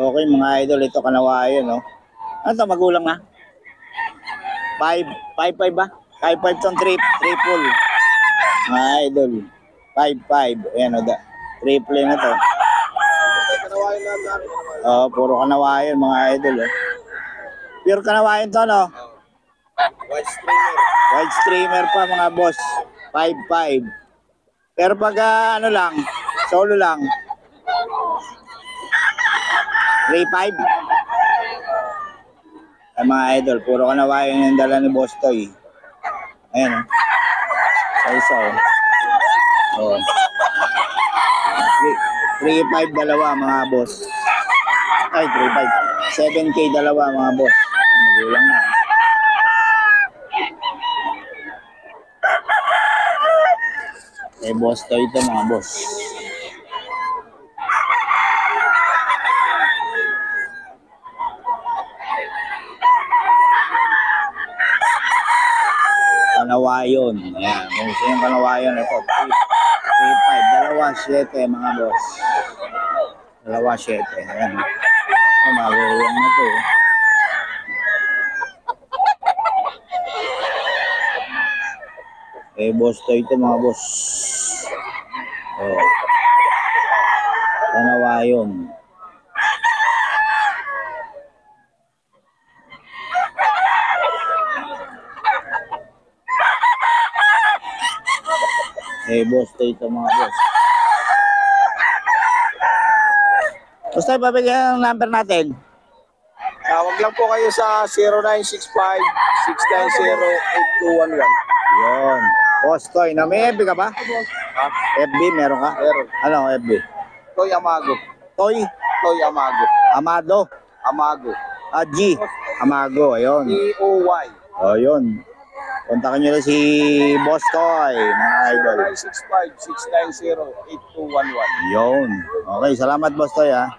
Okay mga idol, ito kanawayan, no? Ano to, magulang na? 5.5 ba? 5.5 tong triple. Mga idol, 5.5. Ayan o, triple na to. Puro kanawayan mga idol, eh. Pure kanawayan to, no? White streamer. White streamer pa mga boss. 5.5. Pero pag ano lang, solo lang, 3.5. Ay mga idol, puro kanawayan yung dala ni Boss Toy. Ayan, isa oh. 3.5 dalawa mga boss. Ay, 3.5. 7K dalawa mga boss. Magulang na. Eh, Boss Toy ito mga boss. Kanawayon. Ayan. Kung gusto yung kanawayon, ito. 3.5. Dalawa, 7 mga boss. Dalawa, 7. Ayan. Magulang na ito. Eh, Boss Toy ito mga boss. Oh. Kanawayon. Eh, Boss Toy ito mga boss. Boss Toy, babigyan ang number natin. Tawag lang po kayo sa 0965-690-8211. Yun. Boss Toy, na may FB ka ba? Ha? FB, meron ka? Meron. Ano FB? Toy Amago. Toy Toy Amago. Amado. Amago. G. Amago, ayun. T-O-Y. O, yun. Kontakin nyo na si Boss Toy, mga idol. 0965-690-8211. Yun. Okay, salamat Boss Toy, ha.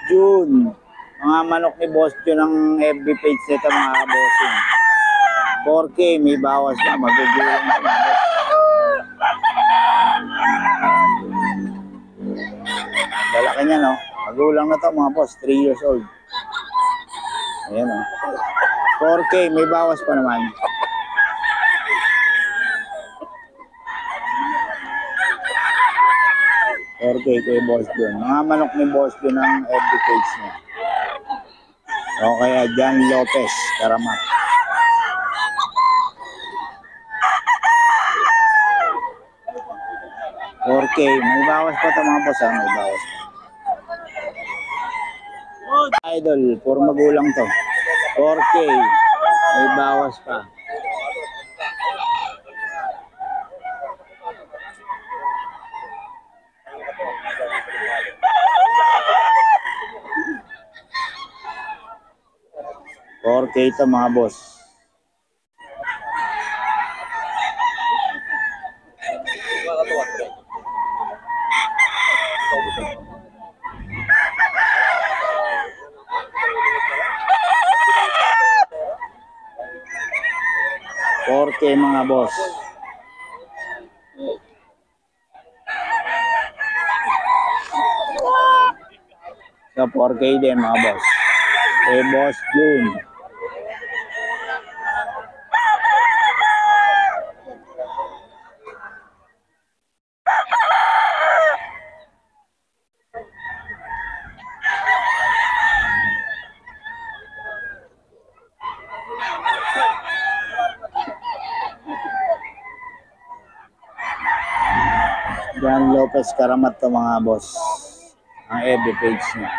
June. Mga manok ni Boss June ang FB page nito mga bossing. 4K, may bawas na. Magugulang na mga boss. Lalaki niya, no? Magulang na to mga boss. 3 years old. Ayan, no? 4K, may bawas pa naman. kay Boss June. Mga manok ni Boss June ang FB page niya. O kaya John Lopez, Karamat. $4K. May bawas pa ito mga boss, ha? May bawas pa. Idol, puro magulang to. 4K. May bawas pa. $4K ito mga boss. $4K mga boss. So 4K din mga boss. Eh Boss June. John Lopez Karamat to mga boss. Ang FB page niya.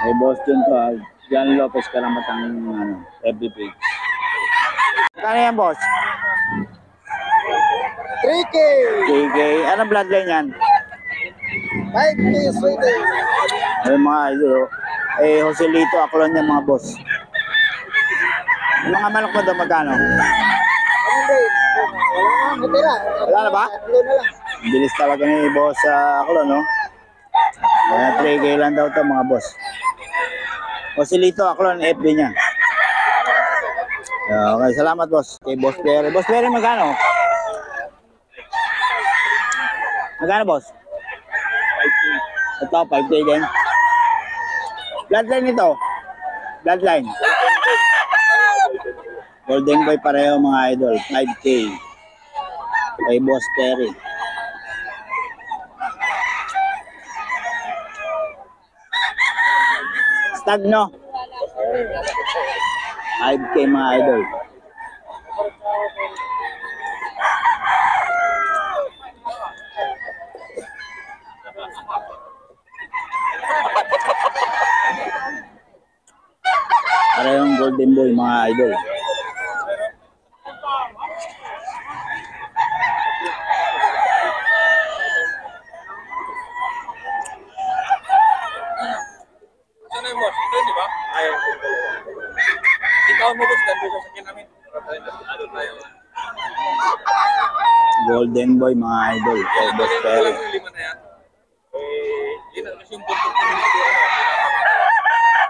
Eh boss June to, John Lopez Karamat ang FB page. Kano yan boss? 3K. 3K. Anong bloodline yan? 5K Sweden. Ay mga idol. Eh Joselito Aklon yan mga boss. Yung mga manok mo doon magkano? Ano ba? Wala na, matira. Wala na ba? Tatlo na lang. Bilis talaga ni boss Aklon, no? Kaya 3K lang daw to mga boss. Joselito Aklan, FB niya. Okay, salamat boss. Kay Boss Perry. Boss Perry, magkano? Magkano boss? 5K. Ito, 5K din. Bloodline ito. Bloodline. Golden Boy pareho mga idol. 5K. Kay Boss Perry. Stag no? 5K mga idol. Parehong Golden Boy mga idol. Ano yung boss? Ito di ba? Ayaw. Ikaw mo boss, ganito sa sakin namin. Ano tayo? Golden Boy mga idol. Kay Boss Perry. Yung lima na yan. Yun ang yung buntot ko.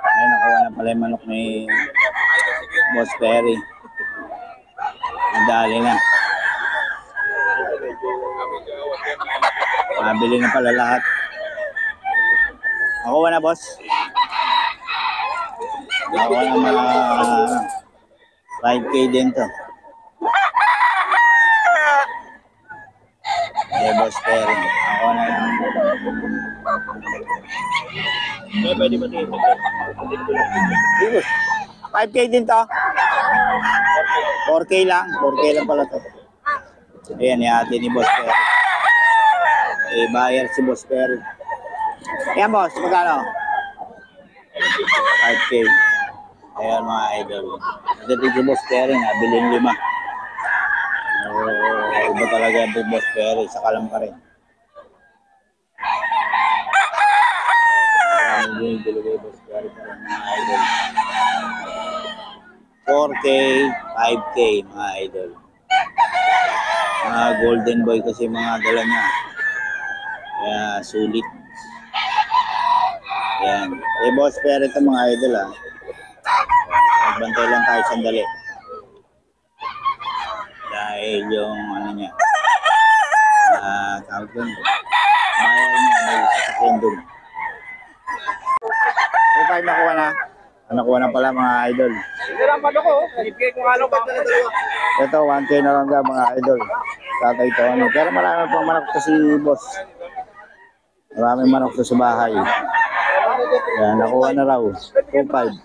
Ayun, nakuha na pala yung manok ni Boss Perry. Nadali na. Mabili na pala lahat. Nakuha na boss. Nakuha na mga 5K din to. Ay, Boss Perry. Nakuha na lang. Pwede ba ito? 5K din to. 4K lang. 4K lang pala to. Ayan, ihati ni Boss Perry. Buyer si Boss Perry. Ayan boss, magkano? 5K. Ayan mga idol. Nagdating si Boss Perry, nabiling 5. Iba talaga yung Boss Perry, saka lang pa rin. Yung dalawa yung Boss Perry pa rin mga idol. 4K, 5K mga idol. Mga Golden Boy kasi mga dala niya. Kaya sulit. Yan. Eh, Boss Perry ito mga idol ah. Magbantay lang tayo sandali. Dahil yung ano niya. Tawag doon. Bayan niya. May sasakyan doon. Okay, nakuha na. Nakuha na pala mga idol. Hirang pa ako. Ibigay ko nga lang ba na dalawa. Ito, 1K na lang daw mga idol. Tatay to ano. Pero marami pang manok to si boss. Maraming manok to sa bahay. Yan, nakuha na raw. 2.5.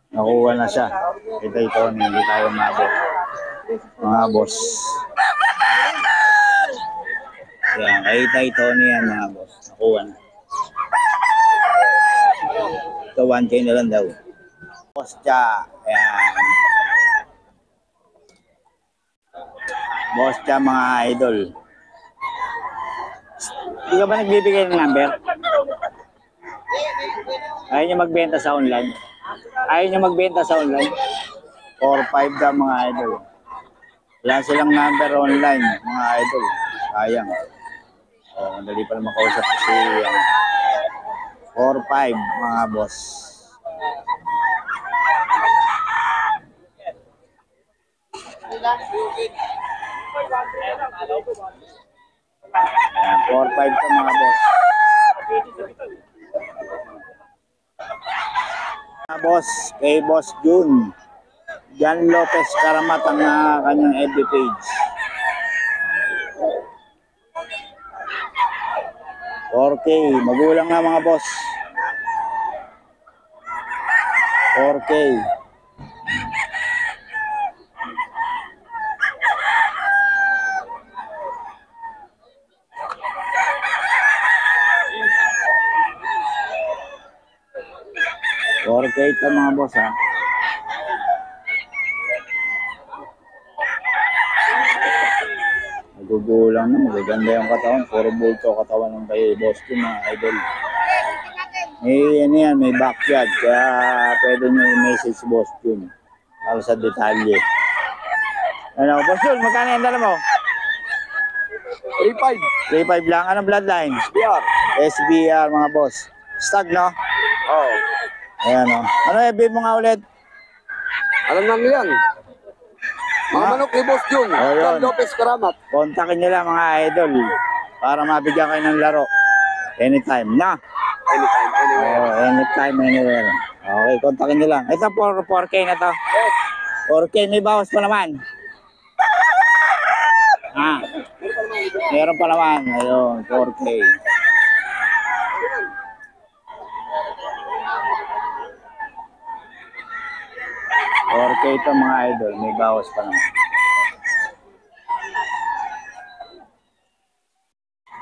Nakuha na siya. Ito, hindi tayo mabot. Mga boss. Yan, kay Tony yan mga boss. Nakuha na. Ito, 1K na lang daw. Boss Cha. Ayan. Boss Cha mga idol. Hindi ka ba nagbibigay ng number? Ayaw nyo magbenta sa online? Ayaw nyo magbenta sa online? 4-5 daw mga idol. Wala silang number online mga idol. Sayang. Madali pa naman kausap ko si 4-5 mga boss. Ayan, 4-5 to mga boss. Mga boss, kay Boss June. Jan Lopez Karamat ang kanyang FB page. 4K, magulang na mga boss. 4K. Okay ito mga boss ha. Nagugulang na, magaganda yung katawan. Puro bulto katawan ng kay boss ko mga idol. Ano yan, may backyard. Kaya pwede nyo i-message boss yun. Para sa detalye. Ano, boss yun, magkano yung dala mo? 3.5. 3.5 lang. Anong bloodline? BR. SBR mga boss. Stag, no? Oo. Ayan, no? Ano FB mo nga ulit? Alam namin yan. Mga Ah. manok ni Boss Jun. Oh, yun. John Lopez Karamat. Kontakin nyo lang mga idol para mabigyan kayo ng laro. Anytime na. Anytime, anywhere. Oh, anytime, anywhere. Okay, kontakin nyo lang. Ito 4K na to. Yes. 4K, may bawas pa naman. Ah, meron pa naman. Ayun, 4K. 4K ito mga idol, may bawas pa naman.